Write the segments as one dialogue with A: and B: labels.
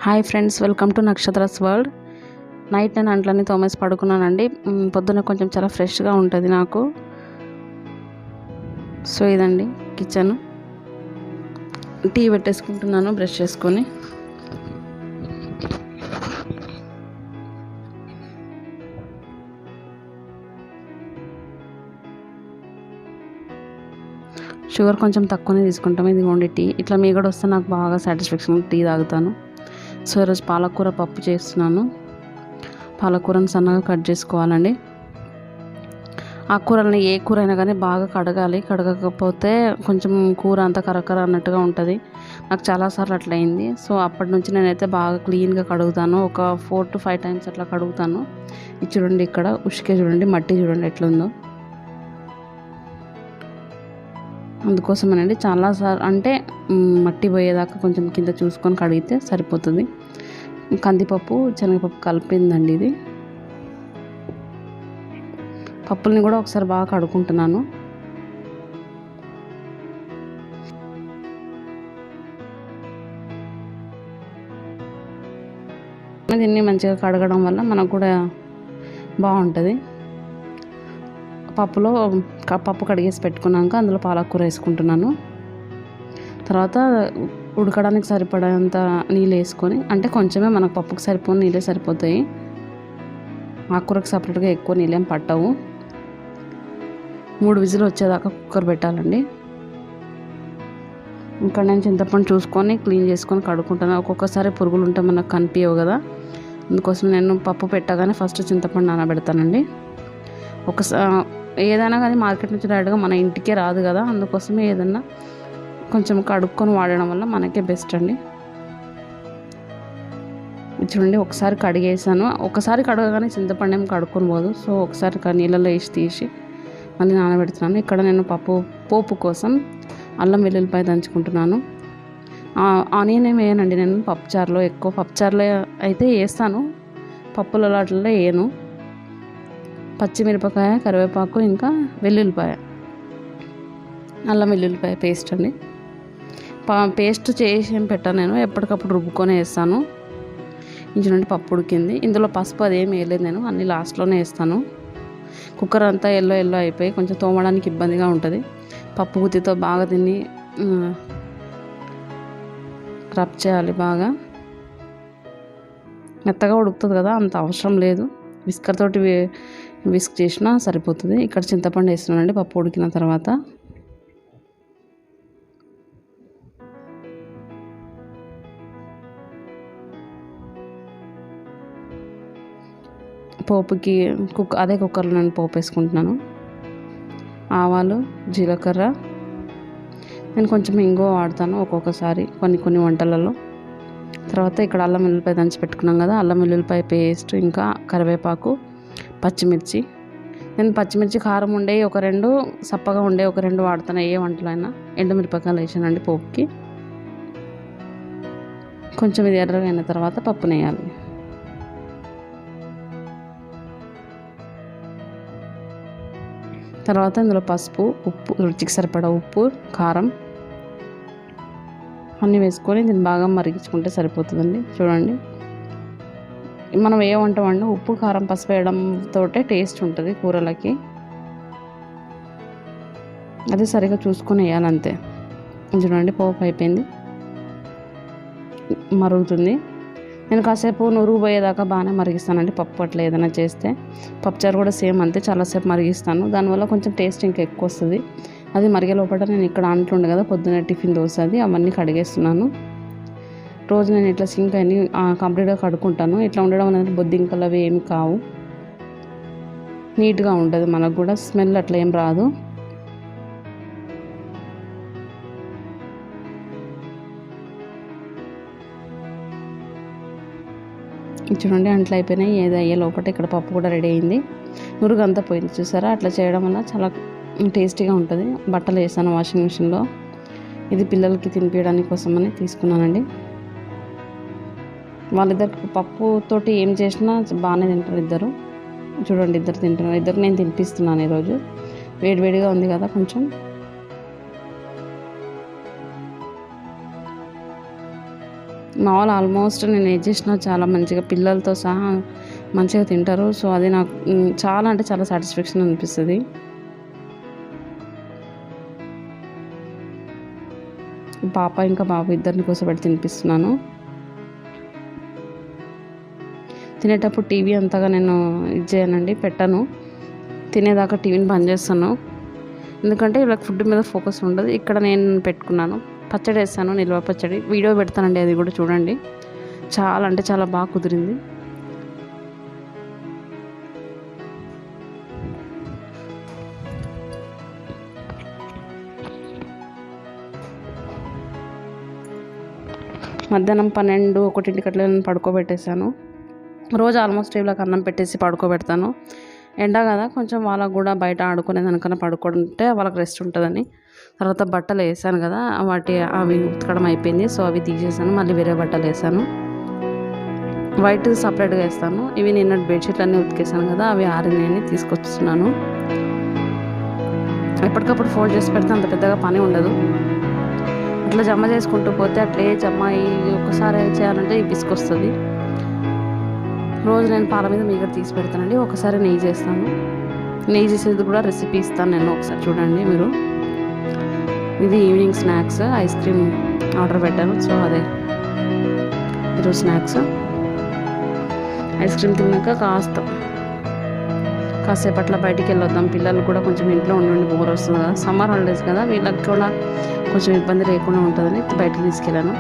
A: Hi friends, welcome to నక్షత్రస్ world. Night నేను అంట్లన్నీ తోమేసి పడుకున్నానండి. పొద్దున్న కొంచెం చాలా ఫ్రెష్గా ఉంటుంది నాకు. సో ఇదండి కిచెన్. టీ పెట్టేసుకుంటున్నాను బ్రష్ చేసుకొని. షుగర్ కొంచెం తక్కువనే తీసుకుంటాం. ఇదిగోండి టీ. ఇట్లా మీగడ వస్తే నాకు బాగా సాటిస్ఫాక్షన్, టీ తాగుతాను. సో ఈరోజు పాలకూర పప్పు చేస్తున్నాను. పాలకూరను సన్నగా కట్ చేసుకోవాలండి. ఆకుకూరలని ఏ కూర అయినా కానీ బాగా కడగాలి. కడగకపోతే కొంచెం కూర అంతా కరకర అన్నట్టుగా ఉంటుంది. నాకు చాలాసార్లు అట్లా అయింది. సో అప్పటి నుంచి నేనైతే బాగా క్లీన్గా కడుగుతాను. ఒక 4 to 5 times అట్లా కడుగుతాను. ఇది చూడండి, ఇక్కడ ఉష్కే చూడండి, మట్టి చూడండి ఎట్లుందో. అందుకోసమేనండి చాలాసార్లు అంటే మట్టి పోయేదాకా కొంచెం కింద చూసుకొని కడిగితే సరిపోతుంది. కందిపప్పు శనగపప్పు కలిపిందండి ఇది. పప్పుల్ని కూడా ఒకసారి బాగా కడుక్కుంటున్నాను. దీన్ని మంచిగా కడగడం వల్ల మనకు కూడా బాగుంటుంది. పప్పు కడిగేసి పెట్టుకున్నాక అందులో పాలకూర వేసుకుంటున్నాను. తర్వాత ఉడకడానికి సరిపడేంత నీళ్ళు వేసుకొని, అంటే కొంచెమే మనకు పప్పుకి సరిపోని నీళ్ళే సరిపోతాయి. ఆకుకూరకు సపరేట్గా ఎక్కువ నీళ్ళేం పట్టవు. 3 విజిల్ వచ్చేదాకా కుక్కర్ పెట్టాలండి. ఇక్కడ నేను చింతపండు చూసుకొని క్లీన్ చేసుకొని కడుక్కుంటాను. ఒక్కొక్కసారి పురుగులు ఉంటే మనకు కనిపించవు కదా, అందుకోసం నేను పప్పు పెట్టగానే ఫస్ట్ చింతపండు నానబెడతానండి. ఏదైనా కానీ మార్కెట్ నుంచి డైరెక్ట్గా మన ఇంటికే రాదు కదా, అందుకోసమే ఏదన్నా కొంచెం కడుక్కొని వాడడం వల్ల మనకే బెస్ట్ అండి. చూడండి, ఒకసారి కడిగేసాను. ఒకసారి కడగగానే చింతపండు ఏం కడుక్కొని పోదు. సో ఒకసారి నీళ్ళలో వేసి తీసి మళ్ళీ నానబెడుతున్నాను. ఇక్కడ నేను పోపు కోసం అల్లం వెల్లుల్లిపాయ దంచుకుంటున్నాను. ఆనియన్ ఏమి వేయనండి నేను పప్పుచారులో. ఎక్కువ పప్పుచారులో అయితే వేస్తాను, పప్పులలో అట్లా వేయను. పచ్చిమిరపకాయ, కరివేపాకు, ఇంకా వెల్లుల్లిపాయ, అల్లం వెల్లుల్లిపాయ పేస్ట్ అండి. పేస్ట్ చేసి ఏం పెట్టాను నేను, ఎప్పటికప్పుడు రుబ్బుకొని వేస్తాను. ఇంచునండి పప్పు ఉడికింది. ఇందులో పసుపు అదేమి వేయలేదు నేను, అన్నీ లాస్ట్లోనే వేస్తాను. కుక్కర్ అంతా ఎల్లో అయిపోయి కొంచెం తోమడానికి ఇబ్బందిగా ఉంటుంది. పప్పు గుత్తితో బాగా తిని రబ్ చేయాలి. బాగా మెత్తగా ఉడుకుతుంది కదా, అంత అవసరం లేదు. విస్కర్ తోటి విస్క్ చేసినా సరిపోతుంది. ఇక్కడ చింతపండు వేస్తున్నానండి పప్పు ఉడికిన తర్వాత. పోపుకి అదే కుక్కర్లో నేను పోపు వేసుకుంటున్నాను. ఆవాలు, జీలకర్ర, నేను కొంచెం ఇంగువ వాడతాను ఒక్కొక్కసారి కొన్ని వంటలలో. తర్వాత ఇక్కడ అల్లం వెల్లుల్లిపాయ దంచి పెట్టుకున్నాం కదా, అల్లం వెల్లుల్లిపాయ పేస్ట్, ఇంకా కరివేపాకు, పచ్చిమిర్చి. నేను పచ్చిమిర్చి కారం ఉండే ఒక 2, సప్పగా ఉండే ఒక 2 వాడుతాను ఏ వంటలైనా. ఎండుమిరపకాయలు వేసానండి పోపుకి. కొంచెం ఇది ఎర్రగా అయిన తర్వాత పప్పును వేయాలి. తర్వాత ఇందులో పసుపు, ఉప్పు, రుచికి సరిపడా ఉప్పు, కారం అన్నీ వేసుకొని దీన్ని బాగా మరిగించుకుంటే సరిపోతుందండి. చూడండి, మనం ఏ వంట వండి ఉప్పు, కారం, పసుపు వేయడంతో టేస్ట్ ఉంటుంది కూరలకి. అది సరిగా చూసుకొని వేయాలంతే. చూడండి, పోపు అయిపోయింది, మరుగుతుంది. నేను కాసేపు నురుగు పోయేదాకా బాగానే మరిగిస్తానండి పప్పు. అట్లా ఏదైనా చేస్తే పప్పుచారు కూడా సేమ్ అంతే, చాలాసేపు మరిగిస్తాను. దానివల్ల కొంచెం టేస్ట్ ఇంకా ఎక్కువ వస్తుంది. అది మరిగే లోపల నేను ఇక్కడ అంట్లుండే కదా పొద్దున్న టిఫిన్ దోశ, అది అవన్నీ కడిగేస్తున్నాను. రోజు నేను ఇట్లా సింక్ అన్ని కంప్లీట్గా కడుక్కుంటాను. ఇట్లా ఉండడం అనేది బొద్దింకలు అవి ఏమి కావు, నీట్గా ఉంటుంది. మనకు కూడా స్మెల్ అట్లా ఏం రాదు. చూడండి, అంట్లు అయిపోయినాయి. ఏది అయ్యే లోపల ఇక్కడ పప్పు కూడా రెడీ అయింది. నురుగు అంతా పోయింది చూసారా. అట్లా చేయడం వల్ల చాలా టేస్టీగా ఉంటుంది. బట్టలు వేసాను వాషింగ్ మిషన్లో. ఇది పిల్లలకి తినిపించడానికి కోసమని తీసుకున్నానండి. వాళ్ళిద్దరికి పప్పుతోటి ఏం చేసినా బాగానే తింటారు ఇద్దరు. చూడండి, ఇద్దరు తింటున్నారు. ఇద్దరు నేను తినిపిస్తున్నాను ఈరోజు. వేడివేడిగా ఉంది కదా కొంచెం. మా వాళ్ళు ఆల్మోస్ట్ నేను ఏది చేసినా చాలా మంచిగా పిల్లలతో సహా మంచిగా తింటారు. సో అది నాకు చాలా అంటే చాలా సాటిస్ఫాక్షన్ అనిపిస్తుంది. పాప ఇంకా బాబు ఇద్దరిని కూర్చోబెట్టి తినిపిస్తున్నాను. తినేటప్పుడు టీవీ అంతగా నేను ఇది చేయనండి, పెట్టను. తినేదాకా టీవీని బంద్ చేస్తాను. ఎందుకంటే వీళ్ళకి ఫుడ్ మీద ఫోకస్ ఉండదు. ఇక్కడ నేను పెట్టుకున్నాను, పచ్చడి వేస్తాను, నిల్వ పచ్చడి. వీడియో పెడతానండి, అది కూడా చూడండి. చాలా అంటే చాలా బాగా కుదిరింది. మధ్యాహ్నం 12-1 అట్లా నేను పడుకోబెట్టేశాను. రోజు ఆల్మోస్ట్ వీళ్ళకి అన్నం పెట్టేసి పడుకోబెడతాను. ఎండ కదా, కొంచెం వాళ్ళకు కూడా బయట ఆడుకునేదానికన్నా పడుకుంటే వాళ్ళకి రెస్ట్ ఉంటుందని. తర్వాత బట్టలు వేసాను కదా, అవి ఉతకడం అయిపోయింది. సో అవి తీసేసాను, మళ్ళీ వేరే బట్టలు వేసాను. వైట్ సపరేట్గా వేస్తాను. ఇవి నిన్న బెడ్షీట్లు అన్నీ ఉతికేసాను కదా, అవి ఆరినాయని తీసుకొస్తున్నాను. ఎప్పటికప్పుడు ఫోల్డ్ చేసి పెడితే అంత పెద్దగా పని ఉండదు. అట్లా జమ చేసుకుంటూ పోతే అట్లే జమ ఒకసారి చేయాలంటే విసుకొస్తుంది. రోజు నేను పాల మీద మీగడ తీసి పెడతానండి. ఒకసారి నెయ్యి చేస్తాను. నెయ్యి చేసేది కూడా రెసిపీ ఇస్తాను నేను, ఒకసారి చూడండి మీరు. ఇది evening snacks, ice cream order పెట్టాను. సో అదే ఈరోజు స్నాక్స్. ఐస్ క్రీమ్ తిన్నాక కాసేపట్ల బయటికి వెళ్ళొద్దాం. పిల్లలు కూడా కొంచెం ఇంట్లో ఉండి బోర్ వస్తుంది కదా, సమ్మర్ హాలిడేస్ కదా, వీళ్ళకి కూడా కొంచెం ఇబ్బంది లేకుండా ఉంటుందని బయటికి తీసుకెళ్ళాను.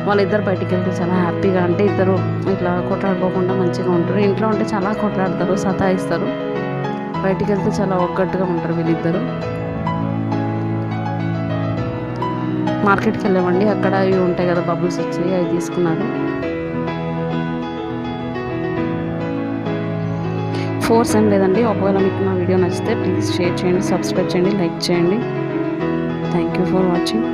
A: వాళ్ళిద్దరు బయటికి వెళ్తే చాలా హ్యాపీగా, అంటే ఇద్దరు ఇట్లా కొట్లాడుకోకుండా మంచిగా ఉంటారు. ఇంట్లో ఉంటే చాలా కొట్లాడతారు, సతాయిస్తారు. బయటికి వెళ్తే చాలా ఒక్కట్టుగా ఉంటారు వీళ్ళిద్దరు. మార్కెట్కి వెళ్ళామండి, అక్కడ ఇవి ఉంటాయి కదా బబుల్స్ వచ్చాయి, అవి తీసుకున్నారు. ఫోర్స్ ఏం లేదండి. ఒకవేళ మీకు నా వీడియో నచ్చితే ప్లీజ్ షేర్ చేయండి, సబ్స్క్రైబ్ చేయండి, లైక్ చేయండి. Thank you for watching.